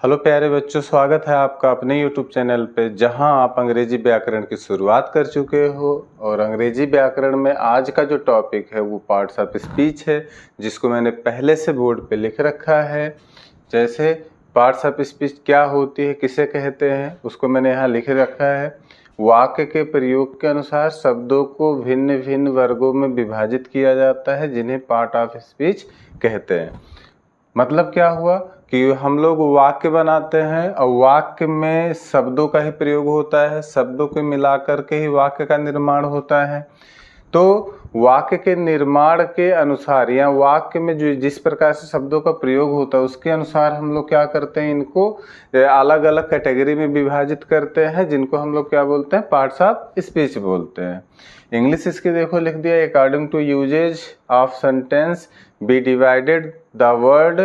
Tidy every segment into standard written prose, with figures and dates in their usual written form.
Hello प्यारे बच्चों, स्वागत है आपका अपने YouTube चैनल पे, जहां आप अंग्रेजी व्याकरण की शुरुआत कर चुके हो। और अंग्रेजी व्याकरण में आज का जो टॉपिक है वो पार्ट्स ऑफ स्पीच है, जिसको मैंने पहले से बोर्ड पे लिख रखा है। जैसे पार्ट्स ऑफ स्पीच क्या होती है, किसे कहते हैं, उसको मैंने यहाँ लिख रखा है। वाक्य के प्रयोग के अनुसार शब्दों को भिन्न भिन्न वर्गों में विभाजित किया जाता है, जिन्हें पार्ट ऑफ स्पीच कहते हैं। मतलब क्या हुआ कि हम लोग वाक्य बनाते हैं और वाक्य में शब्दों का ही प्रयोग होता है, शब्दों को मिलाकर के ही वाक्य का निर्माण होता है। तो वाक्य के निर्माण के अनुसार या वाक्य में जो जिस प्रकार से शब्दों का प्रयोग होता है उसके अनुसार हम लोग क्या करते हैं, इनको अलग अलग कैटेगरी में विभाजित करते हैं, जिनको हम लोग क्या बोलते हैं, पार्ट्स ऑफ स्पीच बोलते हैं। इंग्लिश इसके देखो लिख दिया, according to usages of sentence we divided the word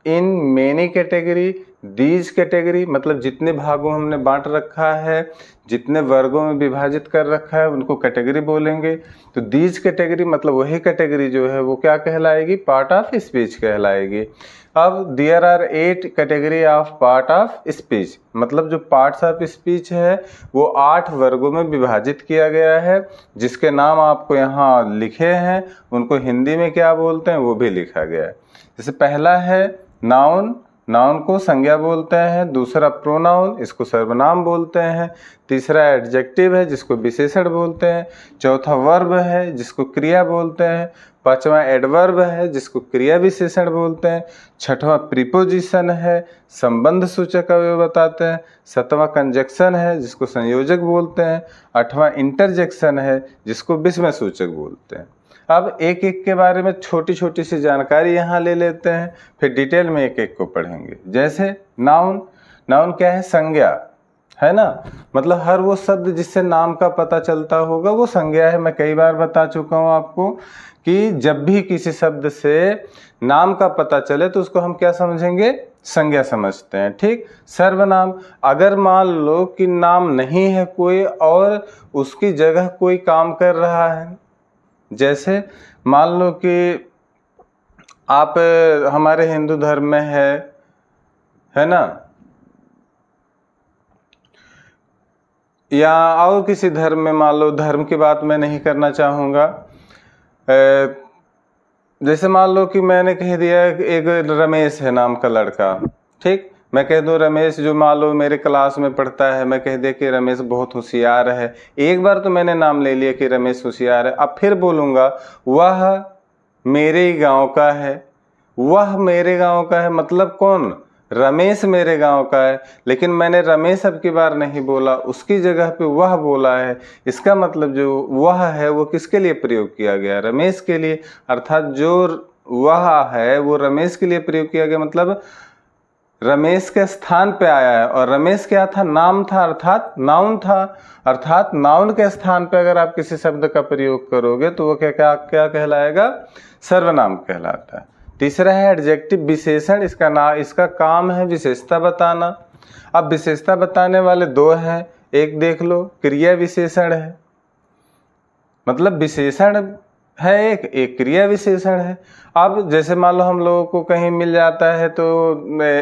in many category these category. मतलब जितने भागों में हमने बांट रखा है, जितने वर्गों में विभाजित कर रखा है, उनको कैटेगरी बोलेंगे। तो दीज कैटेगरी मतलब वही कैटेगरी जो है वो क्या कहलाएगी, पार्ट ऑफ स्पीच कहलाएगी। अब there are 8 category of part of speech. मतलब जो पार्ट्स ऑफ स्पीच है वो 8 वर्गों में विभाजित किया गया है, जिसके नाम आपको यहाँ लिखे हैं। उनको हिंदी में क्या बोलते हैं वो भी लिखा गया है। जैसे पहला है नाउन, नाउन को संज्ञा बोलते हैं। दूसरा प्रोनाउन, इसको सर्वनाम बोलते हैं। तीसरा एडजेक्टिव है, जिसको विशेषण बोलते हैं। चौथा वर्ब है, जिसको क्रिया बोलते हैं। पांचवा एडवर्ब है, जिसको क्रिया विशेषण बोलते हैं। छठवां प्रीपोजिशन है, संबंध सूचक अवयव बताते हैं। सातवां कंजक्शन है, जिसको संयोजक बोलते हैं। आठवां इंटरजेक्शन है, जिसको विस्मय सूचक बोलते हैं। अब एक एक के बारे में छोटी छोटी सी जानकारी यहाँ ले लेते हैं, फिर डिटेल में एक एक को पढ़ेंगे। जैसे नाउन, नाउन क्या है, संज्ञा है ना। मतलब हर वो शब्द जिससे नाम का पता चलता होगा वो संज्ञा है। मैं कई बार बता चुका हूँ आपको कि जब भी किसी शब्द से नाम का पता चले तो उसको हम क्या समझेंगे, संज्ञा समझते हैं। ठीक। सर्वनाम, अगर मान लो कि नाम नहीं है कोई और उसकी जगह कोई काम कर रहा है। जैसे मान लो कि आप हमारे हिंदू धर्म में है ना, या और किसी धर्म में, मान लो धर्म की बात मैं नहीं करना चाहूँगा। जैसे मान लो कि मैंने कह दिया एक रमेश है नाम का लड़का। ठीक। मैं कह दूँ रमेश, जो मान लो मेरे क्लास में पढ़ता है, मैं कह दिया कि रमेश बहुत होशियार है। एक बार तो मैंने नाम ले लिया कि रमेश होशियार है। अब फिर बोलूँगा वह मेरे गांव का है। वह मेरे गांव का है मतलब कौन, रमेश मेरे गांव का है। लेकिन मैंने रमेश अब की बार नहीं बोला, उसकी जगह पे वह बोला है। इसका मतलब जो वह है वो किसके लिए प्रयोग किया गया, रमेश के लिए। अर्थात जो वह है वो रमेश के लिए प्रयोग किया गया, मतलब रमेश के स्थान पे आया है। और रमेश क्या था, नाम था, अर्थात नाउन था। अर्थात नाउन के स्थान पे अगर आप किसी शब्द का प्रयोग करोगे तो वो क्या क्या क्या कहलाएगा, सर्वनाम कहलाता है। तीसरा है एडजेक्टिव, विशेषण। इसका काम है विशेषता बताना। अब विशेषता बताने वाले दो हैं, एक देख लो क्रिया विशेषण है, मतलब विशेषण है एक क्रिया विशेषण है। अब जैसे मान लो हम लोगों को कहीं मिल जाता है तो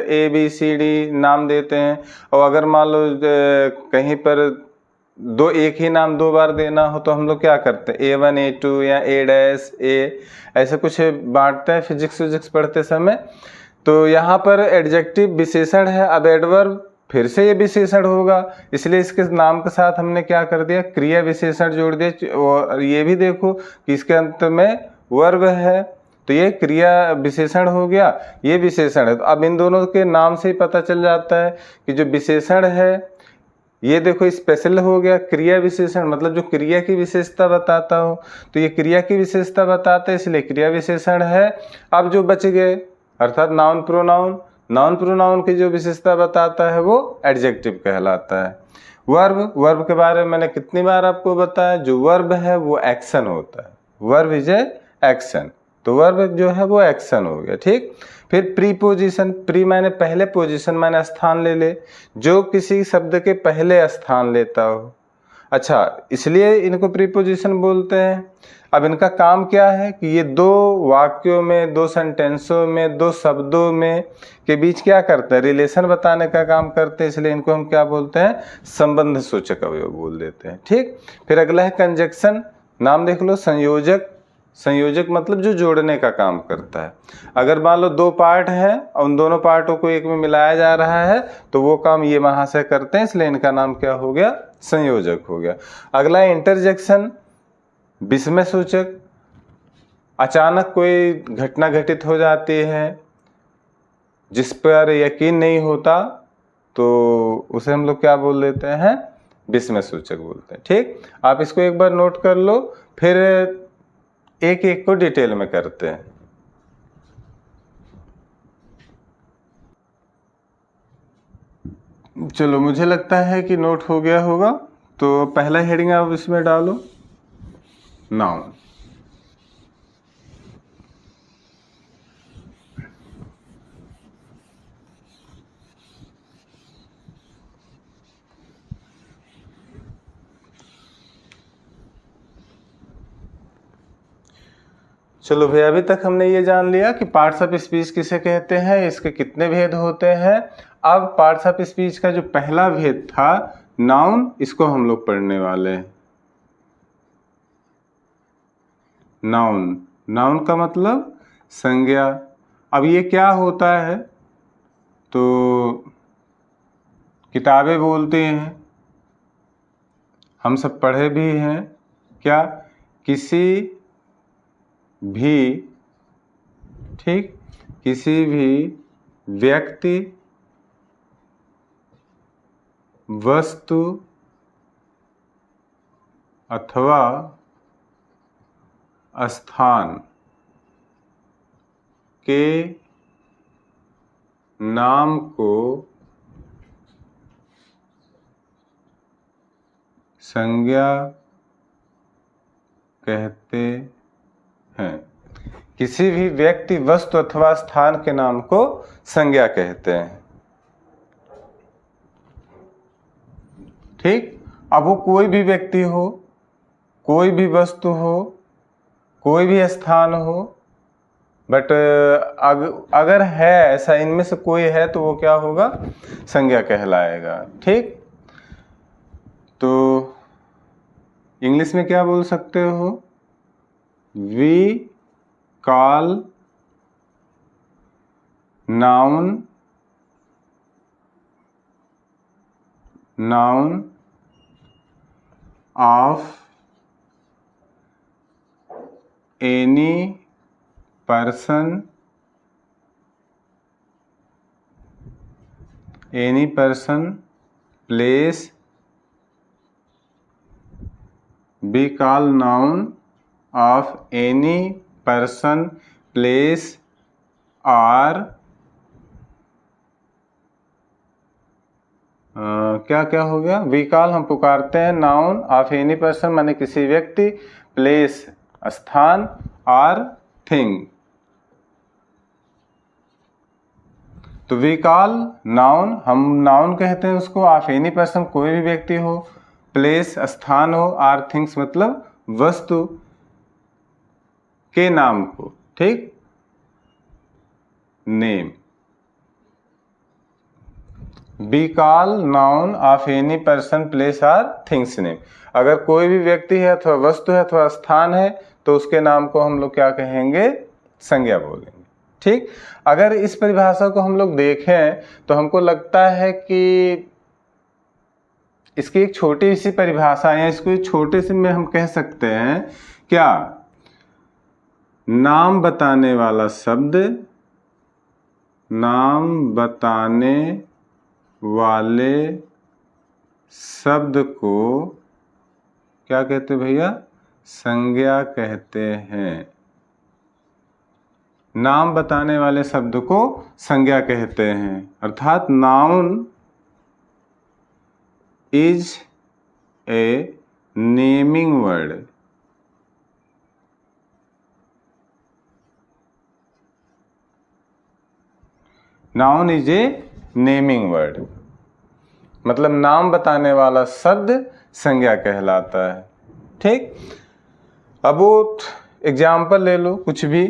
ABCD नाम देते हैं, और अगर मान लो कहीं पर एक ही नाम 2 बार देना हो तो हम लोग क्या करते हैं, A1 A2 या A' ऐसे कुछ बांटते हैं फिजिक्स पढ़ते समय। तो यहाँ पर एडजेक्टिव विशेषण है। अब एडवर्ब फिर से ये विशेषण होगा, इसलिए इसके नाम के साथ हमने क्या कर दिया, क्रिया विशेषण जोड़ दिया। और ये भी देखो कि इसके अंत में वर्ब है, तो ये क्रिया विशेषण हो गया, ये विशेषण है। तो अब इन दोनों के नाम से ही पता चल जाता है कि जो विशेषण है ये देखो स्पेशल हो गया, क्रिया विशेषण मतलब जो क्रिया की विशेषता बताता हो। तो ये क्रिया की विशेषता बताता है, इसलिए क्रिया विशेषण है। अब जो बच गए अर्थात नाउन प्रोनाउन, नाउन प्रोनाउन की जो विशेषता बताता है वो एडजेक्टिव कहलाता है। वर्ब, वर्ब के बारे में मैंने कितनी बार आपको बताया, जो वर्ब है वो एक्शन होता है। वर्ब इज ए एक्शन, तो वर्ब जो है वो एक्शन हो गया। ठीक। फिर प्रीपोजिशन, प्री माने पहले, पोजीशन माने स्थान ले ले, जो किसी शब्द के पहले स्थान लेता हो। अच्छा, इसलिए इनको प्रीपोजिशन बोलते हैं। अब इनका काम क्या है कि ये दो वाक्यों में, दो सेंटेंसों में, दो शब्दों में के बीच क्या करते हैं, रिलेशन बताने का काम करते हैं, इसलिए इनको हम क्या बोलते हैं, संबंध सूचक अवयव बोल देते हैं। ठीक, फिर अगला है कंजक्शन। नाम देख लो, संयोजक। संयोजक मतलब जो जोड़ने का काम करता है। अगर मान लो दो पार्ट है और उन दोनों पार्टों को एक में मिलाया जा रहा है तो वो काम ये महाशय करते हैं, इसलिए इनका नाम क्या हो गया, संयोजक हो गया। अगला है इंटरजेक्शन, विस्मय सूचक। अचानक कोई घटना घटित हो जाती है जिस पर यकीन नहीं होता तो उसे हम लोग क्या बोल देते हैं, विस्मय सूचक बोलते हैं। ठीक, आप इसको एक बार नोट कर लो, फिर एक एक को डिटेल में करते हैं। चलो, मुझे लगता है कि नोट हो गया होगा। तो पहला हेडिंग आप इसमें डालो, नाउन। चलो भैया, अभी तक हमने ये जान लिया कि पार्ट्स ऑफ स्पीच किसे कहते हैं, इसके कितने भेद होते हैं। अब पार्ट्स ऑफ स्पीच का जो पहला भेद था नाउन, इसको हम लोग पढ़ने वाले हैं। नाउन, नाउन का मतलब संज्ञा। अब ये क्या होता है, तो किताबें बोलती हैं, हम सब पढ़े भी हैं, क्या, किसी भी, ठीक, किसी भी व्यक्ति, वस्तु अथवा स्थान के नाम को संज्ञा कहते हैं। किसी भी व्यक्ति, वस्तु अथवा स्थान के नाम को संज्ञा कहते हैं। ठीक, अब वो कोई भी व्यक्ति हो, कोई भी वस्तु हो, कोई भी स्थान हो, बट अगर है ऐसा, इनमें से कोई है तो वो क्या होगा, संज्ञा कहलाएगा। ठीक, तो इंग्लिश में क्या बोल सकते हो, we call noun of any person, place, we call noun of any person, place or क्या क्या हो गया, we call हम पुकारते हैं, नाउन ऑफ एनी पर्सन माने किसी व्यक्ति, प्लेस स्थान, और थिंग। तो वी कॉल नाउन, हम नाउन कहते हैं उसको, ऑफ एनी पर्सन कोई भी व्यक्ति हो, प्लेस स्थान हो, आर थिंग्स मतलब वस्तु के नाम को। ठीक, name. We call noun of any person, place or things name. अगर कोई भी व्यक्ति है अथवा वस्तु है अथवा स्थान है तो उसके नाम को हम लोग क्या कहेंगे, संज्ञा बोलेंगे। ठीक, अगर इस परिभाषा को हम लोग देखें तो हमको लगता है कि इसकी एक छोटी सी परिभाषा है, इसको छोटे से में हम कह सकते हैं क्या, नाम बताने वाला शब्द, नाम बताने वाले शब्द को क्या कहते भैया, संज्ञा कहते हैं। नाम बताने वाले शब्द को संज्ञा कहते हैं, अर्थात noun is a naming word. Noun is a naming word. मतलब नाम बताने वाला शब्द संज्ञा कहलाता है। ठीक, अब वो एग्जाम्पल ले लो कुछ भी।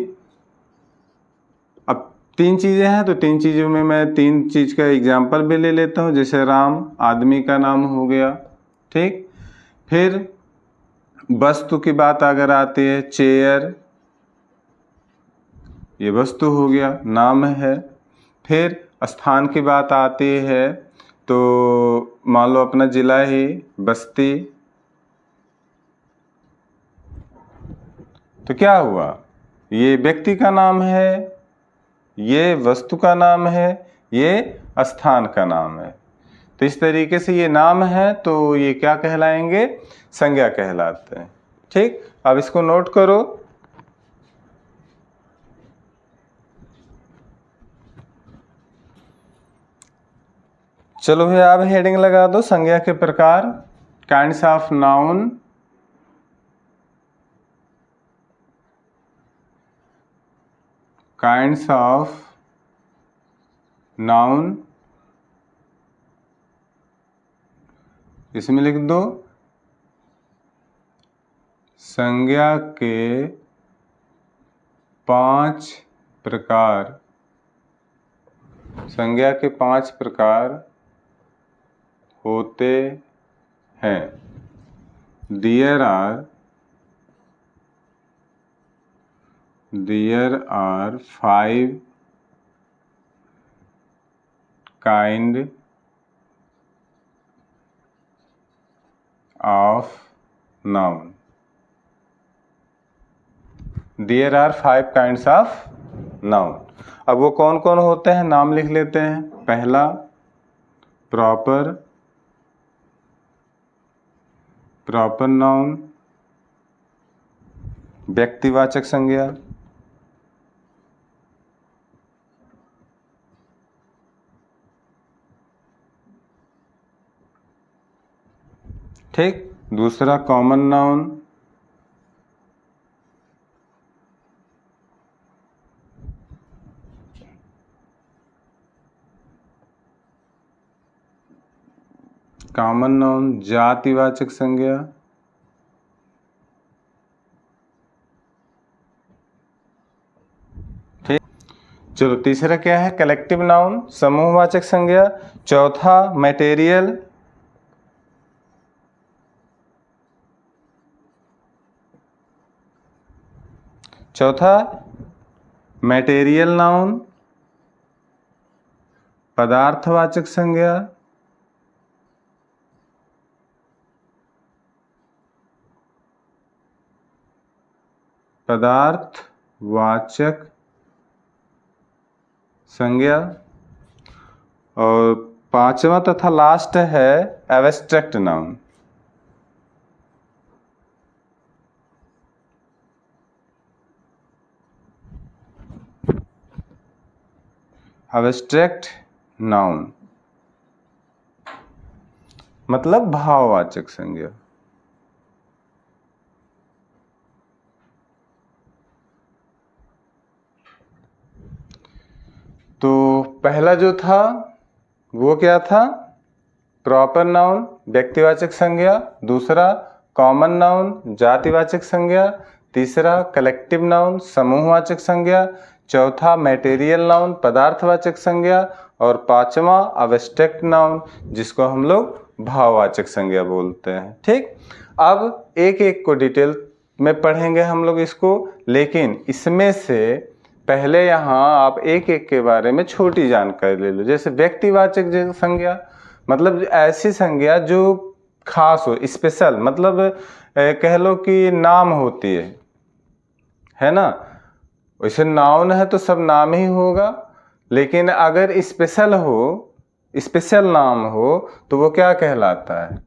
अब 3 चीज़ें हैं तो 3 चीज़ों में मैं 3 चीज़ का एग्जाम्पल भी ले लेता हूँ। जैसे राम आदमी का नाम हो गया। ठीक, फिर वस्तु की बात अगर आती है, चेयर, ये वस्तु हो गया, नाम है। फिर स्थान की बात आती है तो मान लो अपना जिला ही बस्ती, तो क्या हुआ, ये व्यक्ति का नाम है, ये वस्तु का नाम है, ये स्थान का नाम है। तो इस तरीके से ये नाम है तो ये क्या कहलाएंगे, संज्ञा कहलाते हैं। ठीक, अब इसको नोट करो। चलो भैया, अब हेडिंग लगा दो, संज्ञा के प्रकार, kinds of noun, kinds of noun, इसमें लिख दो संज्ञा के 5 प्रकार। संज्ञा के 5 प्रकार होते हैं। There are 5 kind of noun. There are 5 kinds of noun. अब वो कौन कौन होते हैं, नाम लिख लेते हैं। पहला प्रॉपर नाउन, व्यक्तिवाचक संज्ञा। ठीक, दूसरा कॉमन नाउन, कॉमन नाउन जातिवाचक संज्ञा। ठीक, चलो तीसरा क्या है, कलेक्टिव नाउन, समूहवाचक संज्ञा। चौथा मटेरियल, नाउन, पदार्थवाचक संज्ञा। पदार्थवाचक संज्ञा। और 5वां तथा लास्ट है एब्स्ट्रैक्ट नाउन। एब्स्ट्रैक्ट नाउन मतलब भाववाचक संज्ञा। तो पहला जो था वो क्या था, प्रॉपर नाउन, व्यक्तिवाचक संज्ञा। दूसरा कॉमन नाउन, जातिवाचक संज्ञा। तीसरा कलेक्टिव नाउन, समूहवाचक संज्ञा। चौथा मटेरियल नाउन, पदार्थवाचक संज्ञा। और 5वां एब्स्ट्रैक्ट नाउन, जिसको हम लोग भाववाचक संज्ञा बोलते हैं। ठीक, अब एक एक को डिटेल में पढ़ेंगे हम लोग इसको, लेकिन इसमें से पहले यहाँ आप एक एक के बारे में छोटी जानकारी ले लो। जैसे व्यक्तिवाचक संज्ञा मतलब ऐसी संज्ञा जो खास हो, स्पेशल, मतलब कह लो कि नाम होती है ना। वैसे नाउन है तो सब नाम ही होगा, लेकिन अगर स्पेशल हो, स्पेशल नाम हो तो वो क्या कहलाता है,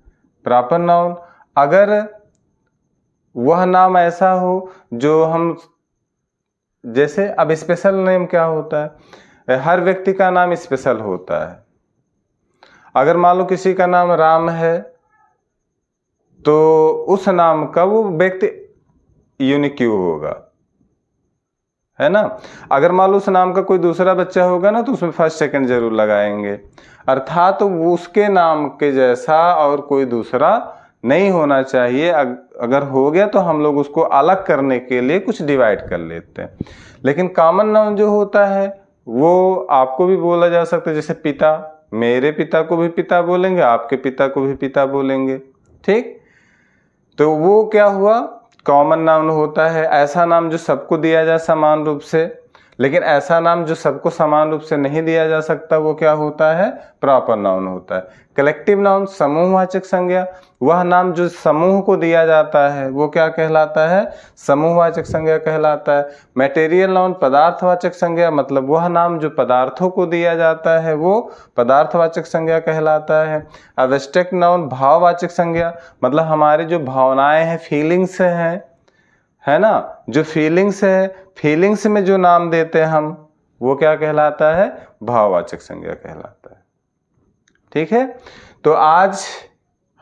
प्रॉपर नाउन। अगर वह नाम ऐसा हो जो हम, जैसे अब स्पेशल नेम क्या होता है, हर व्यक्ति का नाम स्पेशल होता है। अगर मान लो किसी का नाम राम है तो उस नाम का वो व्यक्ति यूनिक क्यों होगा, है ना। अगर मान लो उस नाम का कोई दूसरा बच्चा होगा ना तो उसमें फर्स्ट सेकंड जरूर लगाएंगे, अर्थात तो उसके नाम के जैसा और कोई दूसरा नहीं होना चाहिए। अगर हो गया तो हम लोग उसको अलग करने के लिए कुछ डिवाइड कर लेते हैं। लेकिन कॉमन नाउन जो होता है वो आपको भी बोला जा सकता है, जैसे पिता, मेरे पिता को भी पिता बोलेंगे, आपके पिता को भी पिता बोलेंगे, ठीक। तो वो क्या हुआ, कॉमन नाउन होता है। ऐसा नाम जो सबको दिया जाए समान रूप से, लेकिन ऐसा नाम जो सबको समान रूप से नहीं दिया जा सकता वो क्या होता है, प्रॉपर नाउन होता है। कलेक्टिव नाउन समूहवाचक संज्ञा, वह नाम जो समूह को दिया जाता है वो क्या कहलाता है, समूहवाचक संज्ञा कहलाता है। मटेरियल नाउन पदार्थवाचक संज्ञा, मतलब वह नाम जो पदार्थों को दिया जाता है वो पदार्थवाचक संज्ञा कहलाता है। एब्स्ट्रैक्ट नाउन भाववाचक संज्ञा, मतलब हमारी जो भावनाएं हैं, फीलिंग्स हैं, है ना, जो फीलिंग्स है, फीलिंग्स में जो नाम देते हैं हम वो क्या कहलाता है, भाववाचक संज्ञा कहलाता है। ठीक है, तो आज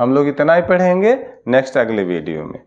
हम लोग इतना ही पढ़ेंगे, नेक्स्ट अगले वीडियो में।